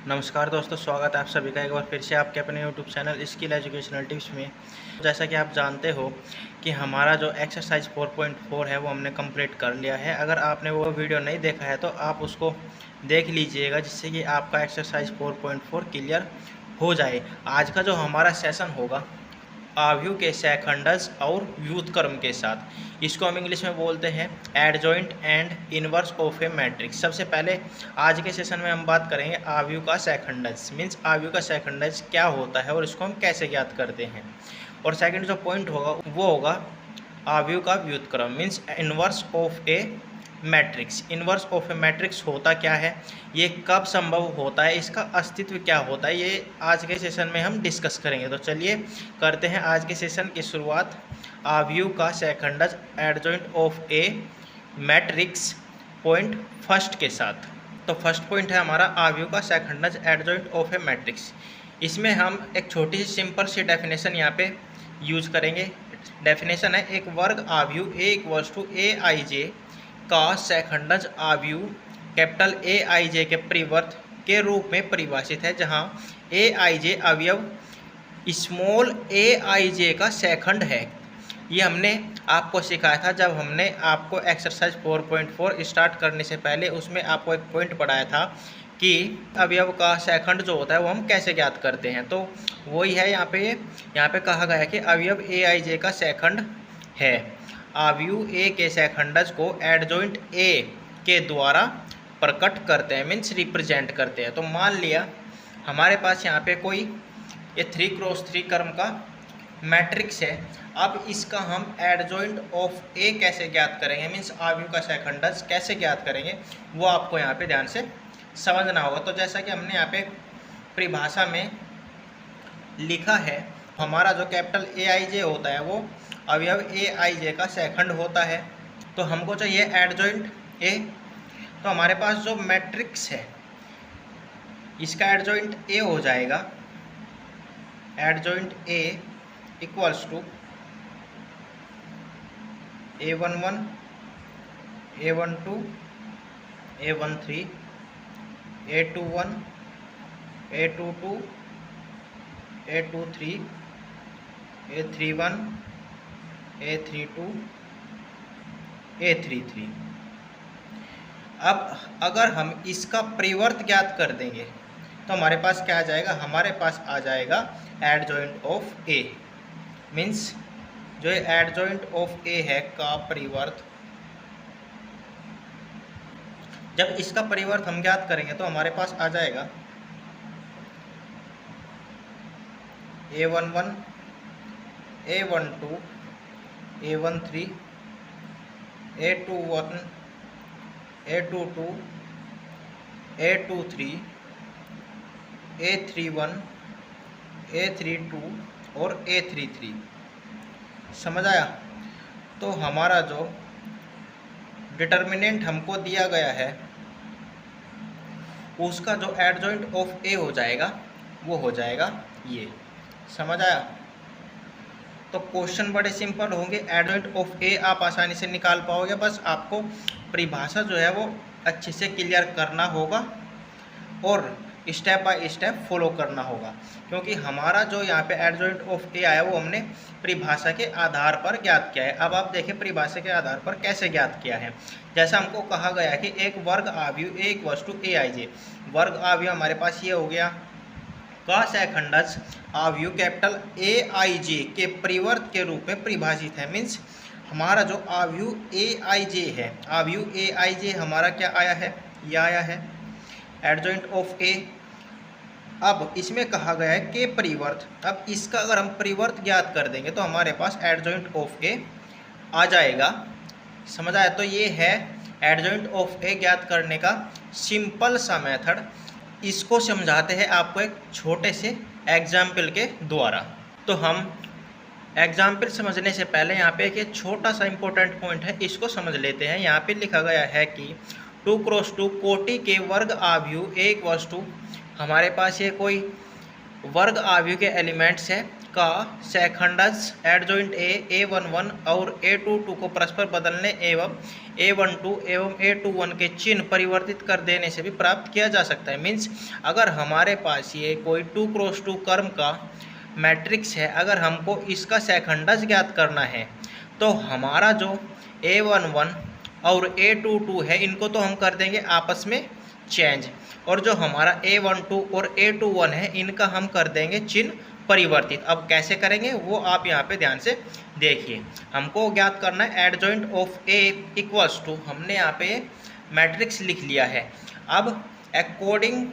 नमस्कार दोस्तों, स्वागत है आप सभी का एक बार फिर से आपके अपने YouTube channel skill educational tips में। जैसा कि आप जानते हो कि हमारा जो एक्सरसाइज 4.4 है वो हमने कंप्लीट कर लिया है। अगर आपने वो वीडियो नहीं देखा है तो आप उसको देख लीजिएगा, जिससे कि आपका एक्सरसाइज 4.4 क्लियर हो जाए। आज का जो हमारा सेशन होगा आव्यूह के सैखंडज और व्युत्क्रम के साथ, इसको हम इंग्लिश में बोलते हैं adjoint and inverse of a matrix. सबसे पहले आज के सेशन में हम बात करेंगे आव्यूह का सैखंडज, मीन्स आव्यूह का सैखंडज क्या होता है और इसको हम कैसे ज्ञात करते हैं। और सेकंड जो पॉइंट होगा वो होगा आव्यूह का व्युत्क्रम, means inverse of a matrix. Inverse of a matrix होता क्या है, ये कब संभव होता है, इसका अस्तित्व क्या होता है, ये आज के सेशन में हम डिस्कस करेंगे। तो चलिए करते हैं आज के सेशन की शुरुआत आव्यूह का सैखंडज adjoint of a matrix point first के साथ। तो फर्स्ट पॉइंट है हमारा आव्यूह का सैखंडज एडजॉइंट ऑफ ए मैट्रिक्स। इसमें हम एक छोटी सी सिंपल सी डेफिनेशन यहाँ पे यूज करेंगे। डेफिनेशन है एक वर्ग आव्यूह ए इक्वल्स टू ए आई जे का सैखंडज आव्यूह कैपिटल ए आई जे के परिवर्त के रूप में परिभाषित है, जहां ए आई जे अवयव स्मॉल ए आई जे का सैखंड है। ये हमने आपको सिखाया था जब हमने आपको एक्सरसाइज 4.4 स्टार्ट करने से पहले, उसमें आपको एक पॉइंट पढ़ाया था कि अवयव का सैखंड जो होता है वो हम कैसे ज्ञात करते हैं। तो वही है यहाँ पे कहा गया है कि अवयव ए आई जे का सैखंड है। आव्यूह ए के सैखंडज को एडजॉइंट ए के द्वारा प्रकट करते हैं, मीन्स रिप्रेजेंट करते हैं। तो मान लिया हमारे पास यहाँ पे कोई ये 3x3 क्रम का मैट्रिक्स है। अब इसका हम एडजॉइंट ऑफ ए कैसे ज्ञात करेंगे, मीन्स आव्यूह का सैखंडज कैसे ज्ञात करेंगे, वो आपको यहाँ पे ध्यान से समझना होगा। तो जैसा कि हमने यहाँ पे परिभाषा में लिखा है, हमारा जो कैपिटल ए आई जे होता है वो अवयव ए आई जे का सैखंड होता है। तो हमको चाहिए एडजॉइंट ए। तो हमारे पास जो मैट्रिक्स है इसका एडजॉइंट ए हो जाएगा, adjoint A equals to A11 A12 A13 A21 A22 A23 A31 A32 A33। अब अगर हम इसका परिवर्त ज्ञात कर देंगे तो हमारे पास क्या आ जाएगा, हमारे पास आ जाएगा एडजॉइंट ऑफ ए, मीन्स जो एडजॉइंट ऑफ ए है का परिवर्त। जब इसका परिवर्त हम ज्ञात करेंगे तो हमारे पास आ जाएगा A11 A12 A13 A21 A22 A23 A31 A32 और A33। समझ आया। तो हमारा जो डिटर्मिनेंट हमको दिया गया है उसका जो एडजॉइंट ऑफ ए हो जाएगा वो हो जाएगा ये। समझ आया। तो क्वेश्चन बड़े सिंपल होंगे, एडजॉइंट ऑफ ए आप आसानी से निकाल पाओगे, बस आपको परिभाषा जो है वो अच्छे से क्लियर करना होगा और स्टेप बाय स्टेप फॉलो करना होगा। क्योंकि हमारा जो यहाँ पे एडजॉइंट ऑफ ए आया वो हमने परिभाषा के आधार पर ज्ञात किया है। अब आप देखें परिभाषा के आधार पर कैसे ज्ञात किया है। जैसा हमको कहा गया है कि एक वर्ग आव्यूह ए इक्वल्स टू ए आई जे, वर्ग आव्यूह हमारे पास ये हो गया का सैखंडज आव्यूह कैपिटल ए आई जे के परिवर्त के रूप में परिभाषित है। मीन्स हमारा जो आव्यूह ए आई जे है, आव्यूह ए आई जे हमारा क्या आया है, यह आया है एडजॉइंट ऑफ ए। अब इसमें कहा गया है कि परिवर्त, अब इसका अगर हम परिवर्त ज्ञात कर देंगे तो हमारे पास एडजॉइंट ऑफ ए आ जाएगा। समझ आया। तो ये है एडजॉइंट ऑफ ए ज्ञात करने का सिंपल सा मेथड। इसको समझाते हैं आपको एक छोटे से एग्जाम्पल के द्वारा। तो हम एग्जाम्पल समझने से पहले यहाँ पे एक छोटा सा इम्पोर्टेंट पॉइंट है, इसको समझ लेते हैं। यहाँ पे लिखा गया है कि 2x2 कोटि के वर्ग आव्यूह ए इक्वल्स टू, हमारे पास ये कोई वर्ग आव्यूह के एलिमेंट्स है का सेकंडस एडजॉइंट A11 और A22 को परस्पर बदलने एवं A12 एवं A21 के चिन्ह परिवर्तित कर देने से भी प्राप्त किया जा सकता है। मीन्स अगर हमारे पास ये कोई 2x2 क्रम का मैट्रिक्स है, अगर हमको इसका सेकंडस ज्ञात करना है तो हमारा जो A11 और A22 है इनको तो हम कर देंगे आपस में चेंज, और जो हमारा A12 और A21 है इनका हम कर देंगे चिन्ह परिवर्तित। अब कैसे करेंगे वो आप यहाँ पे ध्यान से देखिए। हमको ज्ञात करना है adjoint of A equals to, हमने यहाँ पे मैट्रिक्स लिख लिया है। अब according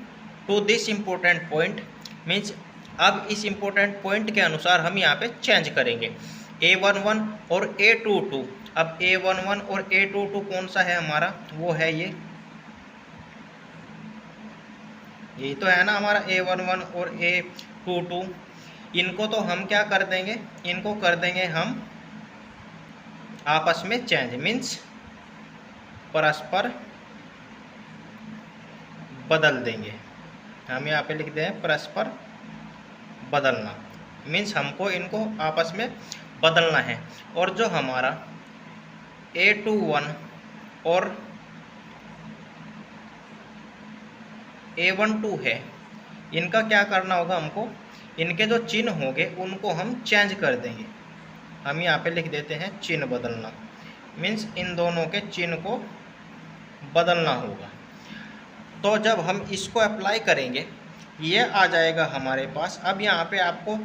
to this important point means अब इस इम्पोर्टेंट पॉइंट के अनुसार हम यहाँ पे चेंज करेंगे A11 और A22। अब A11 और A22 कौन सा है हमारा, वो है यही तो है ना हमारा A11 और A22। इनको तो हम क्या कर देंगे, इनको कर देंगे हम आपस में चेंज, मीन्स परस्पर बदल देंगे। हम यहाँ पे लिख दें परस्पर बदलना, मीन्स हमको इनको आपस में बदलना है। और जो हमारा A21 और A12 है इनका क्या करना होगा, हमको इनके जो चिन्ह होंगे उनको हम चेंज कर देंगे। हम यहाँ पे लिख देते हैं चिन्ह बदलना, मीन्स इन दोनों के चिन्ह को बदलना होगा। तो जब हम इसको अप्लाई करेंगे ये आ जाएगा हमारे पास। अब यहाँ पे आपको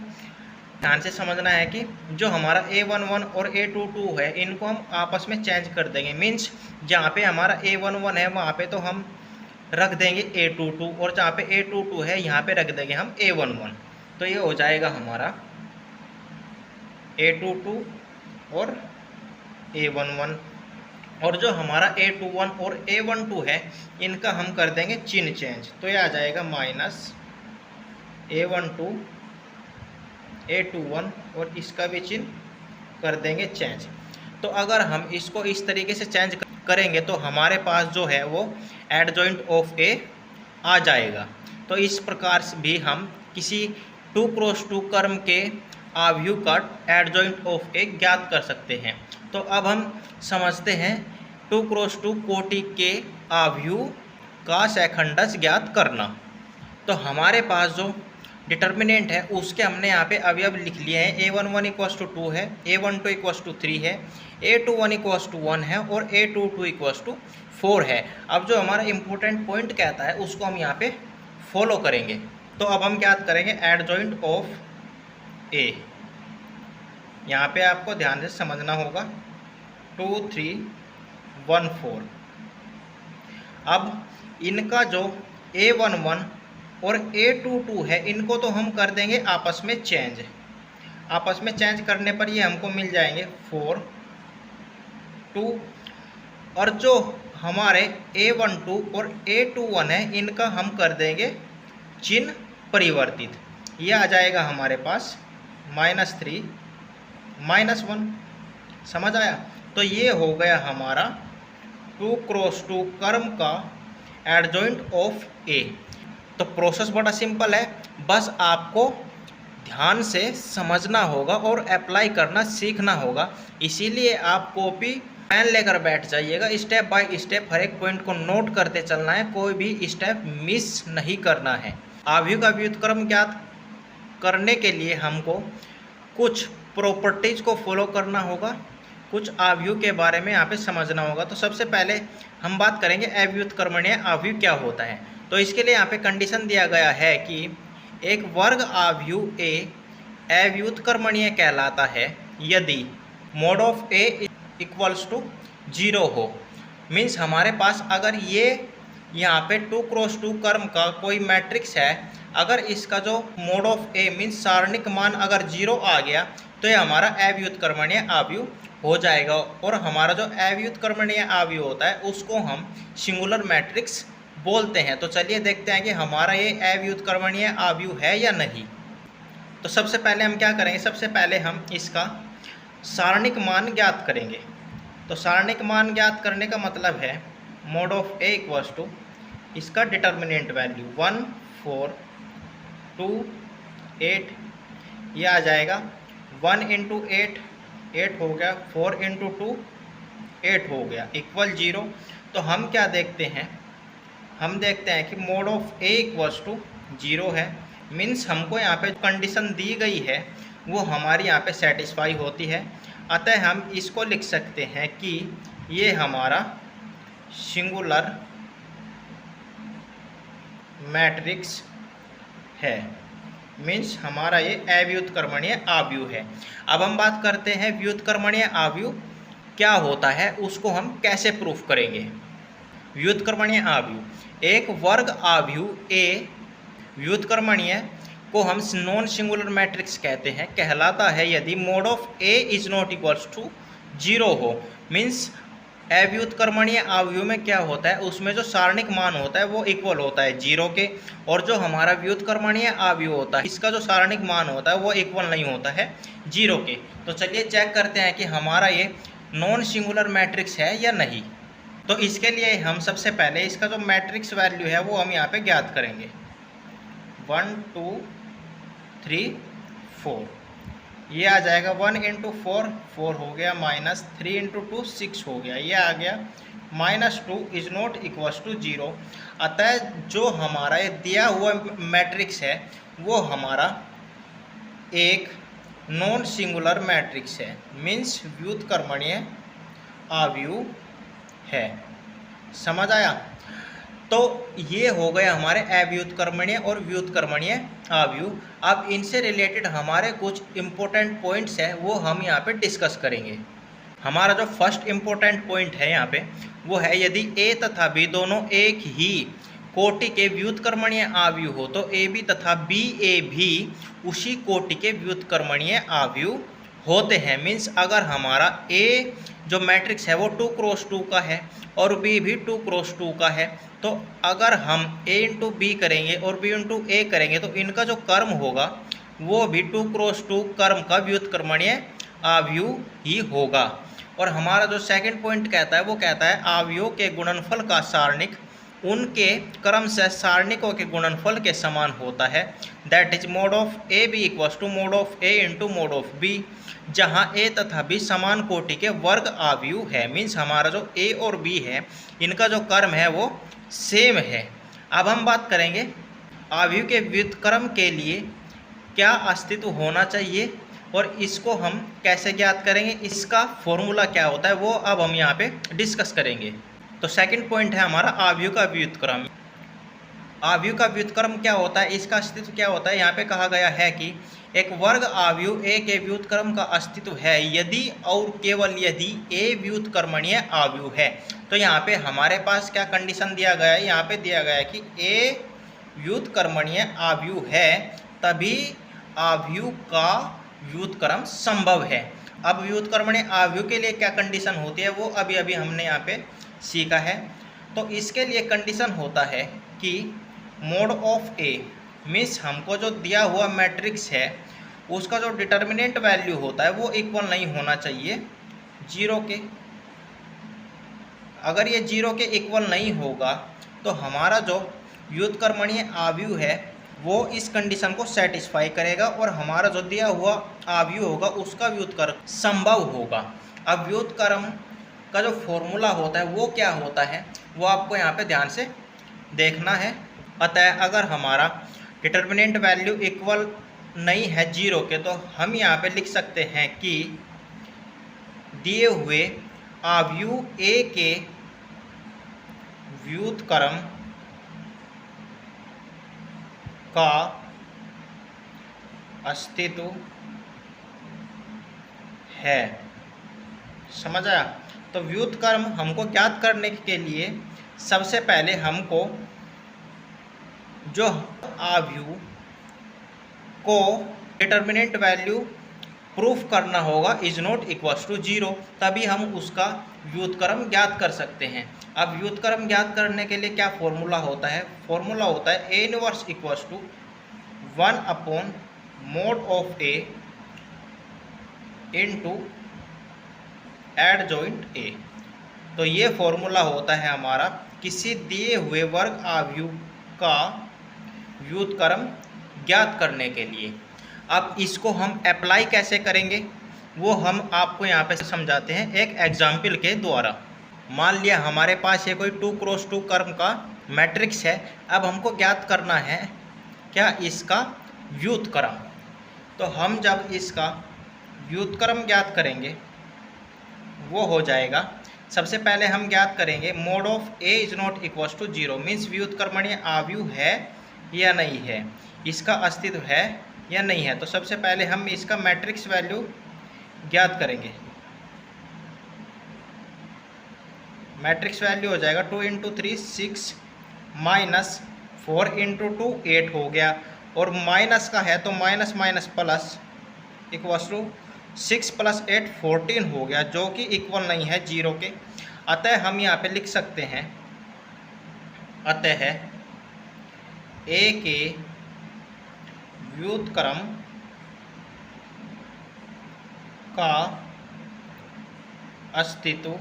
ध्यान से समझना है कि जो हमारा A11 और A22 है इनको हम आपस में चेंज कर देंगे। मीन्स जहाँ पे हमारा A11 है वहाँ पे तो हम रख देंगे A22, और जहाँ पे A22 है यहाँ पे रख देंगे हम A11। तो ये हो जाएगा हमारा A22 और A11। और जो हमारा A21 और A12 है इनका हम कर देंगे चिन्ह चेंज, तो ये आ जाएगा माइनस A12 A21 और इसका भी चिन्ह कर देंगे चेंज। तो अगर हम इसको इस तरीके से चेंज करेंगे तो हमारे पास जो है वो एडजॉइंट ऑफ A आ जाएगा। तो इस प्रकार से भी हम किसी 2x2 क्रम के आव्यूह का एडजॉइंट ऑफ A ज्ञात कर सकते हैं। तो अब हम समझते हैं 2x2 कोटि के आव्यूह का सेकंडस ज्ञात करना। तो हमारे पास जो डिटर्मिनेंट है उसके हमने यहाँ पे अवयव लिख लिए हैं। A11 इक्वल्स टू 2 है, A12 इक्वल्स टू 3 है, A21 इक्वल्स टू 1 है और A22 इक्वल्स टू 4 है। अब जो हमारा इम्पोर्टेंट पॉइंट कहता है उसको हम यहाँ पे फॉलो करेंगे। तो अब हम क्या करेंगे, एडजॉइंट ऑफ A। यहाँ पे आपको ध्यान से समझना होगा 2 3 1 4। अब इनका जो A11 और A22 है इनको तो हम कर देंगे आपस में चेंज। आपस में चेंज करने पर ये हमको मिल जाएंगे 4 2। और जो हमारे A12 और A21 है इनका हम कर देंगे चिन्ह परिवर्तित। ये आ जाएगा हमारे पास -3 -1। समझ आया? तो ये हो गया हमारा 2x2 क्रम का एडजॉइंट ऑफ A। तो प्रोसेस बड़ा सिंपल है, बस आपको ध्यान से समझना होगा और अप्लाई करना सीखना होगा। इसीलिए आप कॉपी पेन लेकर बैठ जाइएगा, स्टेप बाय स्टेप हर एक पॉइंट को नोट करते चलना है, कोई भी स्टेप मिस नहीं करना है। आव्यूह का व्युत्क्रम ज्ञात करने के लिए हमको कुछ प्रॉपर्टीज़ को फॉलो करना होगा, कुछ आव्यूह के बारे में यहाँ पे समझना होगा। तो सबसे पहले हम बात करेंगे अव्युत्क्रमणीय आव्यूह क्या होता है। तो इसके लिए यहाँ पे कंडीशन दिया गया है कि एक वर्ग आव्यूह A अव्युत्क्रमणीय कहलाता है यदि mod of A equals to 0 हो। मीन्स हमारे पास अगर ये यहाँ पे 2x2 क्रम का कोई मैट्रिक्स है, अगर इसका जो मोड ऑफ A मीन्स सारणिक मान अगर 0 आ गया तो ये हमारा अव्युत्क्रमणीय आव्यूह हो जाएगा। और हमारा जो अव्युत्क्रमणीय आव्यूह होता है उसको हम सिंगुलर मैट्रिक्स बोलते हैं। तो चलिए देखते हैं कि हमारा ये अव्युत्क्रमणीय आव्यूह है या नहीं। तो सबसे पहले हम क्या करेंगे, सबसे पहले हम इसका सारणिक मान ज्ञात करेंगे। तो सारणिक मान ज्ञात करने का मतलब है mod of A equals to इसका डिटर्मिनेंट वैल्यू 1 4 2 8 ये आ जाएगा 1 इंटू 8, 8 हो गया, 4 इंटू 2 8 हो गया इक्वल 0। तो हम क्या देखते हैं, हम देखते हैं कि mod of A equals to 0 है। मीन्स हमको यहाँ पे कंडीशन दी गई है वो हमारी यहाँ पे सेटिस्फाई होती है। अतः हम इसको लिख सकते हैं कि ये हमारा सिंगुलर मैट्रिक्स है। मीन्स हमारा ये अव्युत्क्रमणीय आव्यूह है। अब हम बात करते हैं व्युत्क्रमणीय आव्यूह क्या होता है, उसको हम कैसे प्रूफ करेंगे। व्युत्क्रमणीय आव्यूह, एक वर्ग आव्यूह ए व्युत्क्रमणीय को हम नॉन सिंगुलर मैट्रिक्स कहते हैं, कहलाता है यदि mod of A is not equals to 0 हो। मीन्स अव्युत्क्रमणीय आव्यूह में क्या होता है, उसमें जो सारणिक मान होता है वो इक्वल होता है 0 के, और जो हमारा व्युत्क्रमणीय आव्यूह होता है इसका जो सारणिक मान होता है वो इक्वल नहीं होता है 0 के। तो चलिए चेक करते हैं कि हमारा ये नॉन सिंगुलर मैट्रिक्स है या नहीं। तो इसके लिए हम सबसे पहले इसका जो मैट्रिक्स वैल्यू है वो हम यहाँ पे ज्ञात करेंगे। 1 2 3 4, ये आ जाएगा 1 इंटू 4 4 हो गया, माइनस 3 इंटू 2 6 हो गया, ये आ गया -2 इज नॉट इक्वल्स टू 0। अतः जो हमारा ये दिया हुआ मैट्रिक्स है वो हमारा एक नॉन सिंगुलर मैट्रिक्स है, मीन्स व्युत्क्रमणीय आव्यूह है। समझ आया। तो ये हो गए हमारे अव्युत्क्रमणीय और व्युत्क्रमणीय आव्यूह। अब इनसे रिलेटेड हमारे कुछ इम्पोर्टेंट पॉइंट्स हैं वो हम यहाँ पे डिस्कस करेंगे। हमारा जो फर्स्ट इम्पोर्टेंट पॉइंट है यहाँ पे वो है, यदि ए तथा बी दोनों एक ही कोटि के व्युत्क्रमणीय आव्यूह हो तो ए बी तथा बी ए भी उसी कोटि के व्युत्क्रमणीय आव्यूह होते हैं। मीन्स अगर हमारा ए जो मैट्रिक्स है वो 2 क्रॉस 2 का है और बी भी 2 क्रॉस 2 का है, तो अगर हम a इंटू बी करेंगे और b इंटू ए करेंगे तो इनका जो कर्म होगा वो भी 2 क्रॉस 2 कर्म का व्युत्क्रमणीय आव्यूह ही होगा। और हमारा जो सेकंड पॉइंट कहता है वो कहता है आव्यूह के गुणनफल का सारणिक उनके क्रम से सारणिकों के गुणनफल के समान होता है। That is mod of A B equals to mod of A into mod of B, जहाँ ए तथा बी समान कोटि के वर्ग आव्यूह है। मीन्स हमारा जो ए और बी है इनका जो कर्म है वो सेम है। अब हम बात करेंगे आव्यूह के व्युत्क्रम के लिए क्या अस्तित्व होना चाहिए और इसको हम कैसे ज्ञात करेंगे, इसका फॉर्मूला क्या होता है वो अब हम यहाँ पे डिस्कस करेंगे। तो सेकंड पॉइंट है हमारा आव्यूह का व्युत्क्रम। आव्यूह का व्युत्क्रम क्या होता है, इसका अस्तित्व क्या होता है। यहाँ पे कहा गया है कि एक वर्ग आव्यूह ए के व्युत्क्रम का अस्तित्व है यदि और केवल यदि ए व्युत्क्रमणीय आव्यूह है। तो यहाँ पे हमारे पास क्या कंडीशन दिया गया है, यहाँ पे दिया गया है कि ए व्युत्क्रमणीय आव्यूह है तभी आव्यूह का व्युत्क्रम संभव है। अब व्युत्क्रमणीय आव्यूह के लिए क्या कंडीशन होती है वो अभी अभी हमने यहाँ पे सीखा है। तो इसके लिए कंडीशन होता है कि मोड ऑफ ए, मीन्स हमको जो दिया हुआ मैट्रिक्स है उसका जो डिटर्मिनेंट वैल्यू होता है वो इक्वल नहीं होना चाहिए 0 के। अगर ये 0 के इक्वल नहीं होगा तो हमारा जो व्युत्क्रमणीय आव्यूह है वो इस कंडीशन को सेटिस्फाई करेगा और हमारा जो दिया हुआ आव्यूह होगा उसका व्युत्क्रम संभव होगा। अब व्युत्क्रम का जो फॉर्मूला होता है वो क्या होता है वो आपको यहाँ पे ध्यान से देखना है। अतः अगर हमारा डिटर्मिनेंट वैल्यू इक्वल नहीं है 0 के तो हम यहाँ पे लिख सकते हैं कि दिए हुए आव्यूह ए के व्युत्क्रम का अस्तित्व है। समझ आया। तो व्युत्क्रम हमको ज्ञात करने के लिए सबसे पहले हमको जो आव्यूह को डिटर्मिनेंट वैल्यू प्रूफ करना होगा इज नॉट इक्वल्स टू 0, तभी हम उसका व्युत्क्रम ज्ञात कर सकते हैं। अब व्युत्क्रम ज्ञात करने के लिए क्या फॉर्मूला होता है, फॉर्मूला होता है A inverse equals to 1 upon mod of A into adjoint A. तो ये फॉर्मूला होता है हमारा किसी दिए हुए वर्ग आव्यूह का व्युत्क्रम ज्ञात करने के लिए। अब इसको हम अप्लाई कैसे करेंगे वो हम आपको यहाँ पे समझाते हैं एक एग्जाम्पल के द्वारा। मान लिया हमारे पास ये कोई 2x2 कर्व का मैट्रिक्स है। अब हमको ज्ञात करना है क्या इसका व्युत्क्रम। तो हम जब इसका व्युत्क्रम ज्ञात करेंगे वो हो जाएगा, सबसे पहले हम ज्ञात करेंगे mod of A is not equal to 0, means व्युत्क्रमणीय आव्यूह है या नहीं है, इसका अस्तित्व है या नहीं है। तो सबसे पहले हम इसका मैट्रिक्स वैल्यू ज्ञात करेंगे। मैट्रिक्स वैल्यू हो जाएगा 2 × 3 6 माइनस 4 × 2 8 हो गया, और माइनस का है तो minus minus plus equal to 6 + 8 14 हो गया, जो कि इक्वल नहीं है 0 के। अतः हम यहाँ पे लिख सकते हैं, अतः ए के व्युत्क्रम का अस्तित्व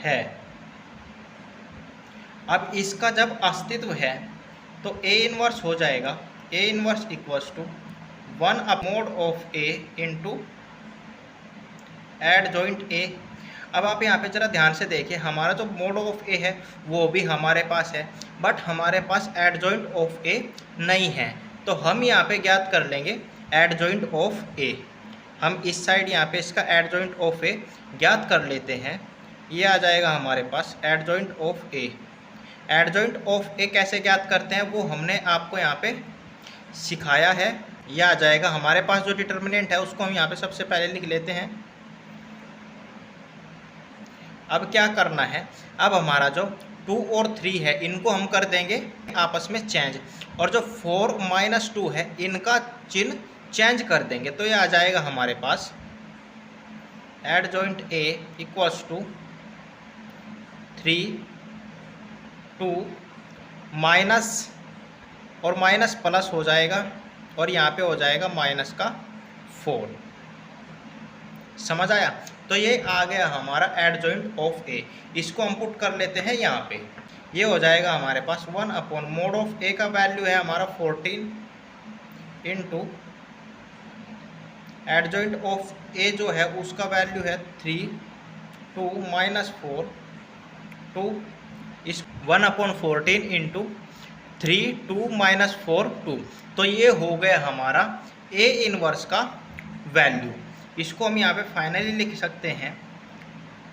है। अब इसका जब अस्तित्व है तो A इनवर्स हो जाएगा, A inverse equals to 1/mod of A into adjoint A। अब आप यहाँ पे जरा ध्यान से देखिए, हमारा जो मोड ऑफ A है वो भी हमारे पास है, बट हमारे पास एडजॉइंट ऑफ A नहीं है। तो हम यहाँ पे ज्ञात कर लेंगे एडजॉइंट ऑफ A। हम इस साइड यहाँ पे इसका एडजॉइंट ऑफ A ज्ञात कर लेते हैं। ये आ जाएगा हमारे पास adjoint of A। Adjoint of A कैसे ज्ञात करते हैं वो हमने आपको यहाँ पे सिखाया है। ये आ जाएगा हमारे पास जो डिटर्मिनेंट है उसको हम यहाँ पे सबसे पहले लिख लेते हैं। अब क्या करना है, अब हमारा जो 2 और 3 है इनको हम कर देंगे आपस में चेंज, और जो 4 - 2 है इनका चिन्ह चेंज कर देंगे। तो ये आ जाएगा हमारे पास adjoint A equals to 3 2 minus और माइनस प्लस हो जाएगा, और यहाँ पे हो जाएगा माइनस का 4। समझ आया? तो ये आ गया हमारा एडजॉइंट ऑफ A। इसको हम पुट कर लेते हैं यहाँ पे। ये हो जाएगा हमारे पास 1/mod ऑफ A का वैल्यू है हमारा 14 इंटू एडजॉइंट ऑफ A जो है उसका वैल्यू है 3 2 -4 2 इस 1/14 इंटू 3 2 -4 2। तो ये हो गया हमारा A इनवर्स का वैल्यू। इसको हम यहाँ पे फाइनली लिख सकते हैं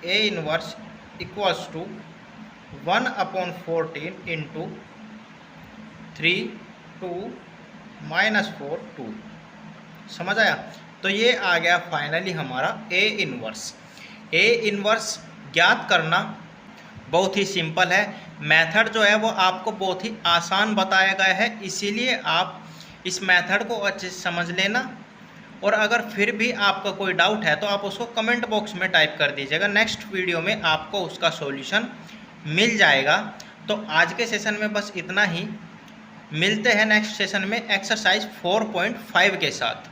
A inverse equals to 1/14 into 3 2 -4 2। समझ आया? तो ये आ गया फाइनली हमारा A इनवर्स। A इनवर्स ज्ञात करना बहुत ही सिंपल है। मेथड जो है वो आपको बहुत ही आसान बताया गया है, इसीलिए आप इस मेथड को अच्छे से समझ लेना। और अगर फिर भी आपका कोई डाउट है तो आप उसको कमेंट बॉक्स में टाइप कर दीजिएगा, नेक्स्ट वीडियो में आपको उसका सॉल्यूशन मिल जाएगा। तो आज के सेशन में बस इतना ही, मिलते हैं नेक्स्ट सेशन में एक्सरसाइज 4.5 के साथ।